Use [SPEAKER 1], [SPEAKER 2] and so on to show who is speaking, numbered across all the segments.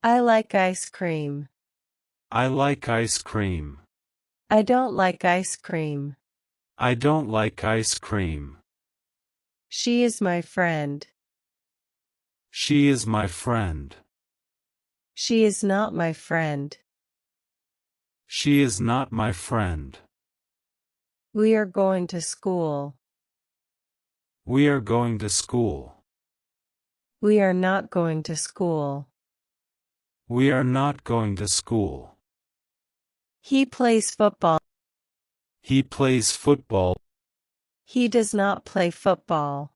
[SPEAKER 1] I like ice cream.
[SPEAKER 2] I like ice cream.
[SPEAKER 1] I don't like ice cream.
[SPEAKER 2] I don't like ice cream.
[SPEAKER 1] She is my friend.
[SPEAKER 2] She is my friend.
[SPEAKER 1] She is not my friend.
[SPEAKER 2] She is not my friend.
[SPEAKER 1] We are going to school.
[SPEAKER 2] We are going to school.
[SPEAKER 1] We are not going to school.
[SPEAKER 2] We are not going to school.
[SPEAKER 1] He plays football.
[SPEAKER 2] He plays football.
[SPEAKER 1] He does not play football.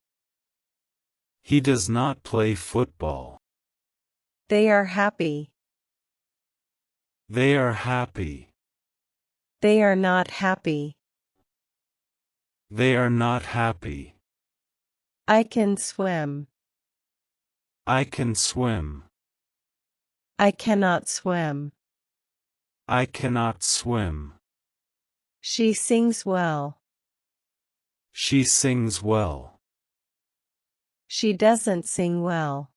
[SPEAKER 2] He does not play football.
[SPEAKER 1] They are happy.
[SPEAKER 2] They are happy.
[SPEAKER 1] They are not happy.
[SPEAKER 2] They are not happy.
[SPEAKER 1] I can swim.
[SPEAKER 2] I can swim.
[SPEAKER 1] I cannot swim.
[SPEAKER 2] I cannot swim.
[SPEAKER 1] She sings well.
[SPEAKER 2] She sings well.
[SPEAKER 1] She doesn't sing well.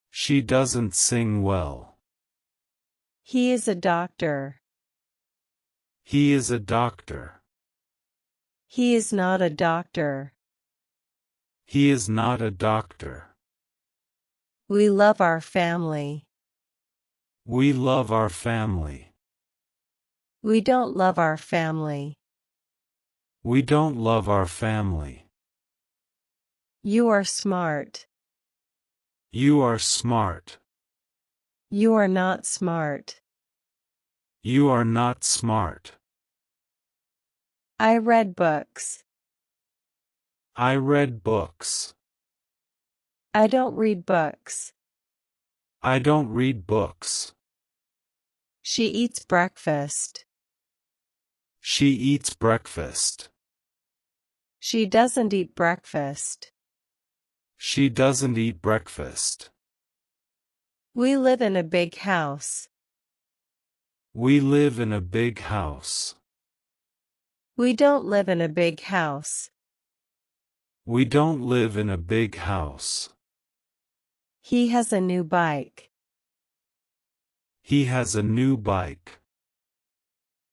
[SPEAKER 2] She doesn't sing well.
[SPEAKER 1] He is a doctor.
[SPEAKER 2] He is a doctor.
[SPEAKER 1] He is not a doctor.
[SPEAKER 2] He is not a doctor.
[SPEAKER 1] We love our family.
[SPEAKER 2] We love our family.
[SPEAKER 1] We don't love our family.
[SPEAKER 2] We don't love our family.
[SPEAKER 1] You are smart.
[SPEAKER 2] You are smart.
[SPEAKER 1] You are not smart.
[SPEAKER 2] You are not smart.
[SPEAKER 1] I read books.
[SPEAKER 2] I read books.
[SPEAKER 1] I don't read books.
[SPEAKER 2] I don't read books.
[SPEAKER 1] She eats breakfast.
[SPEAKER 2] She eats breakfast.
[SPEAKER 1] She doesn't eat breakfast.
[SPEAKER 2] She doesn't eat breakfast.
[SPEAKER 1] We live in a big house.
[SPEAKER 2] We live in a big house.
[SPEAKER 1] We don't live in a big house.
[SPEAKER 2] We don't live in a big house.
[SPEAKER 1] He has a new bike.
[SPEAKER 2] He has a new bike.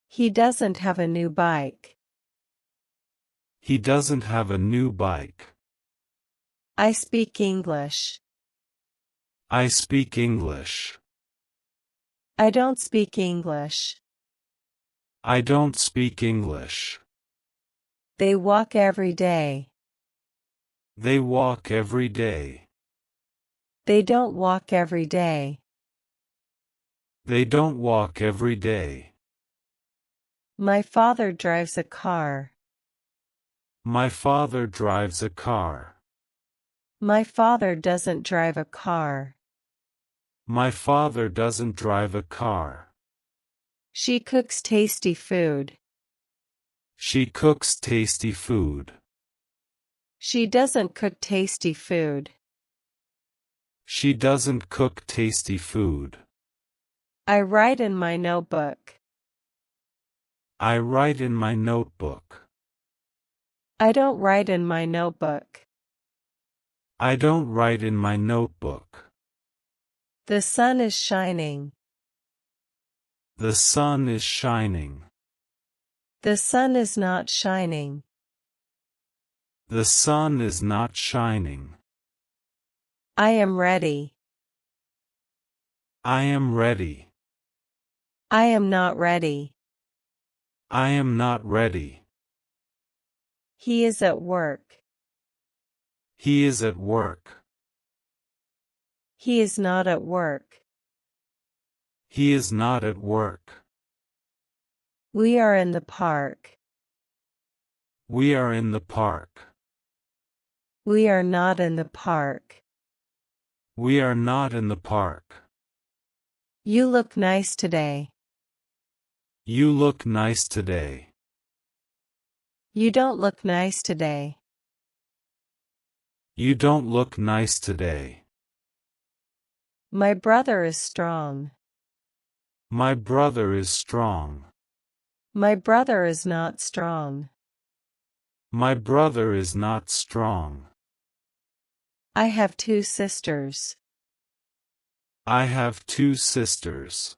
[SPEAKER 1] He doesn't have a new bike.
[SPEAKER 2] He doesn't have a new bike.
[SPEAKER 1] I speak English.
[SPEAKER 2] I speak English.
[SPEAKER 1] I don't speak English.
[SPEAKER 2] I don't speak English.
[SPEAKER 1] They walk every day.
[SPEAKER 2] They walk every day.
[SPEAKER 1] They don't walk every day.
[SPEAKER 2] They don't walk every day.
[SPEAKER 1] My father drives a car.
[SPEAKER 2] My father drives a car.
[SPEAKER 1] My father doesn't drive a car.
[SPEAKER 2] My father doesn't drive a car.
[SPEAKER 1] She cooks tasty food.
[SPEAKER 2] She cooks tasty food.
[SPEAKER 1] She doesn't cook tasty food.
[SPEAKER 2] She doesn't cook tasty food.
[SPEAKER 1] I write in my notebook.
[SPEAKER 2] I write in my notebook.
[SPEAKER 1] I don't write in my notebook.
[SPEAKER 2] I don't write in my notebook.
[SPEAKER 1] The sun is shining.
[SPEAKER 2] The sun is shining.
[SPEAKER 1] The sun is not shining.
[SPEAKER 2] The sun is not shining.
[SPEAKER 1] I am ready.
[SPEAKER 2] I am ready.
[SPEAKER 1] I am not ready.
[SPEAKER 2] I am not ready.
[SPEAKER 1] He is at work.
[SPEAKER 2] He is at work.
[SPEAKER 1] He is not at work.
[SPEAKER 2] He is not at work.
[SPEAKER 1] We are in the park.
[SPEAKER 2] We are in the park.
[SPEAKER 1] We are not in the park.
[SPEAKER 2] We are not in the park.
[SPEAKER 1] You look nice today.
[SPEAKER 2] You look nice today.
[SPEAKER 1] You don't look nice today.
[SPEAKER 2] You don't look nice today.
[SPEAKER 1] My brother is strong.
[SPEAKER 2] My brother is strong.
[SPEAKER 1] My brother is not strong.
[SPEAKER 2] My brother is not strong.
[SPEAKER 1] I have two sisters.
[SPEAKER 2] I have two sisters.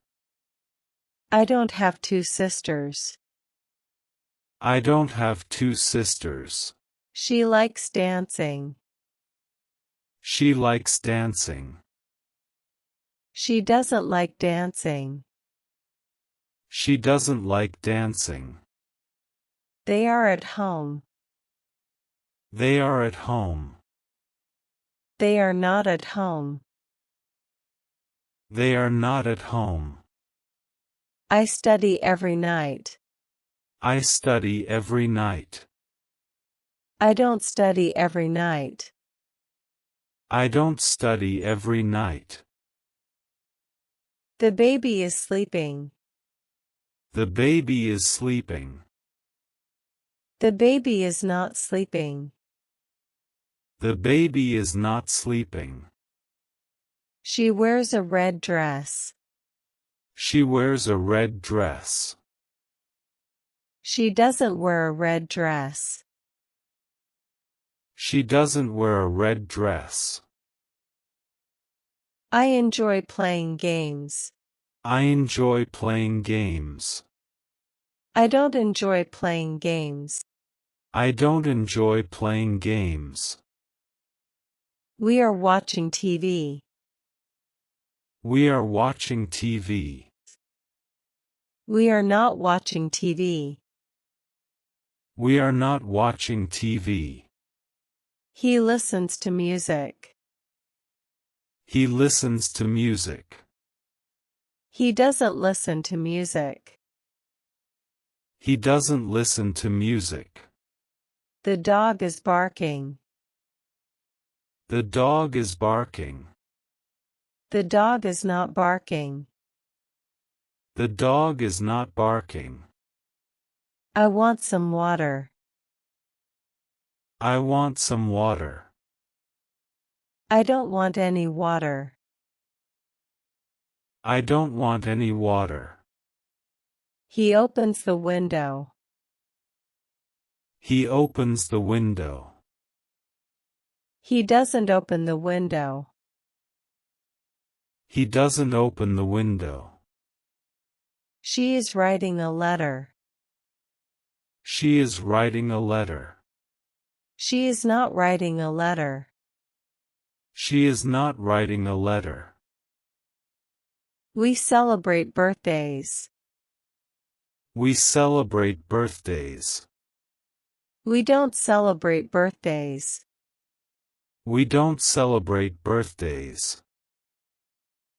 [SPEAKER 1] I don't have two sisters.
[SPEAKER 2] I don't have two sisters.
[SPEAKER 1] She likes dancing.
[SPEAKER 2] She likes dancing.
[SPEAKER 1] She doesn't like dancing.
[SPEAKER 2] She doesn't like dancing.
[SPEAKER 1] They are at home.
[SPEAKER 2] They are at home.
[SPEAKER 1] They are not at home.
[SPEAKER 2] They are not at home.
[SPEAKER 1] I study every night.
[SPEAKER 2] I study every night.
[SPEAKER 1] I don't study every night.
[SPEAKER 2] I don't study every night.
[SPEAKER 1] The baby is sleeping.
[SPEAKER 2] The baby is sleeping.
[SPEAKER 1] The baby is not sleeping.
[SPEAKER 2] The baby is not sleeping.
[SPEAKER 1] She wears a red dress.
[SPEAKER 2] She wears a red dress.
[SPEAKER 1] She doesn't wear a red dress.
[SPEAKER 2] She doesn't wear a red dress.
[SPEAKER 1] I enjoy playing games.
[SPEAKER 2] I enjoy playing games.
[SPEAKER 1] I don't enjoy playing games.
[SPEAKER 2] I don't enjoy playing games.
[SPEAKER 1] We are watching TV.
[SPEAKER 2] We are watching TV.
[SPEAKER 1] We are not watching TV.
[SPEAKER 2] We are not watching TV.
[SPEAKER 1] He listens to music.
[SPEAKER 2] He listens to music.
[SPEAKER 1] He doesn't listen to music.
[SPEAKER 2] He doesn't listen to music.
[SPEAKER 1] The dog is barking.
[SPEAKER 2] The dog is barking.
[SPEAKER 1] The dog is not barking.
[SPEAKER 2] The dog is not barking.
[SPEAKER 1] I want some water.
[SPEAKER 2] I want some water.
[SPEAKER 1] I don't want any water.
[SPEAKER 2] I don't want any water.
[SPEAKER 1] He opens the window.
[SPEAKER 2] He opens the window.
[SPEAKER 1] He doesn't open the window.
[SPEAKER 2] He doesn't open the window.
[SPEAKER 1] She is writing a letter.
[SPEAKER 2] She is writing a letter.
[SPEAKER 1] She is not writing a letter.
[SPEAKER 2] She is not writing a letter.
[SPEAKER 1] We celebrate birthdays.
[SPEAKER 2] We celebrate birthdays.
[SPEAKER 1] We don't celebrate birthdays.
[SPEAKER 2] We don't celebrate birthdays.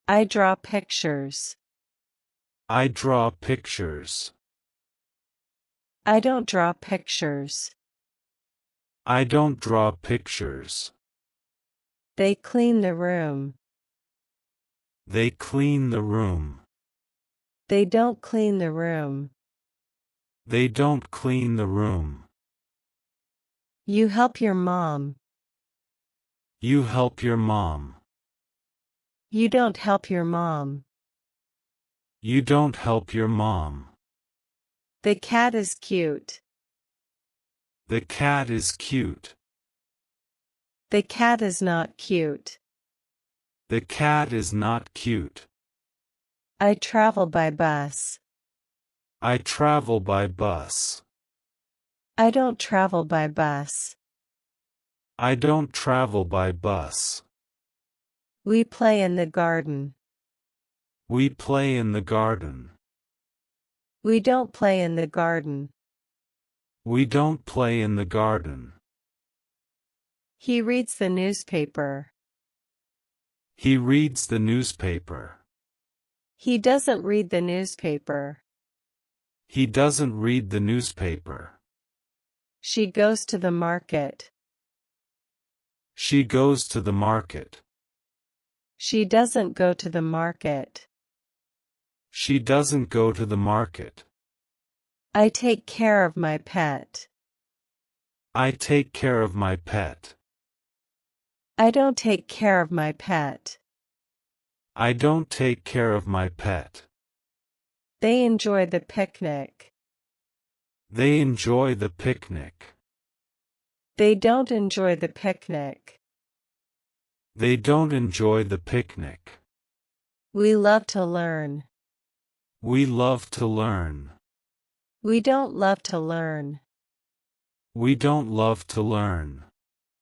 [SPEAKER 1] I draw pictures.
[SPEAKER 2] I draw pictures.
[SPEAKER 1] I don't draw pictures.
[SPEAKER 2] I don't draw pictures.
[SPEAKER 1] They clean the room.
[SPEAKER 2] They clean the room.
[SPEAKER 1] They don't clean the room.
[SPEAKER 2] They don't clean the room.
[SPEAKER 1] You help your mom.
[SPEAKER 2] You help your mom.
[SPEAKER 1] You don't help your mom.
[SPEAKER 2] You don't help your mom.
[SPEAKER 1] The cat is cute.
[SPEAKER 2] The cat is cute.
[SPEAKER 1] The cat is not cute.
[SPEAKER 2] The cat is not cute.
[SPEAKER 1] I travel by bus.
[SPEAKER 2] I travel by bus.
[SPEAKER 1] I don't travel by bus.
[SPEAKER 2] I don't travel by bus.
[SPEAKER 1] We play in the garden.
[SPEAKER 2] We play in the garden.
[SPEAKER 1] We don't play in the garden.
[SPEAKER 2] We don't play in the garden.
[SPEAKER 1] He reads the newspaper.
[SPEAKER 2] He reads the newspaper.
[SPEAKER 1] He doesn't read the newspaper.
[SPEAKER 2] He doesn't read the newspaper.
[SPEAKER 1] She goes to the market.
[SPEAKER 2] She goes to the market.
[SPEAKER 1] She doesn't go to the market.
[SPEAKER 2] She doesn't go to the market.
[SPEAKER 1] I take care of my pet.
[SPEAKER 2] I take care of my pet.
[SPEAKER 1] I don't take care of my pet.
[SPEAKER 2] I don't take care of my pet.
[SPEAKER 1] They enjoy the picnic.
[SPEAKER 2] They enjoy the picnic.
[SPEAKER 1] They don't enjoy the picnic.
[SPEAKER 2] They don't enjoy the picnic.
[SPEAKER 1] We love to learn.
[SPEAKER 2] We love to learn.
[SPEAKER 1] We don't love to learn.
[SPEAKER 2] We don't love to learn.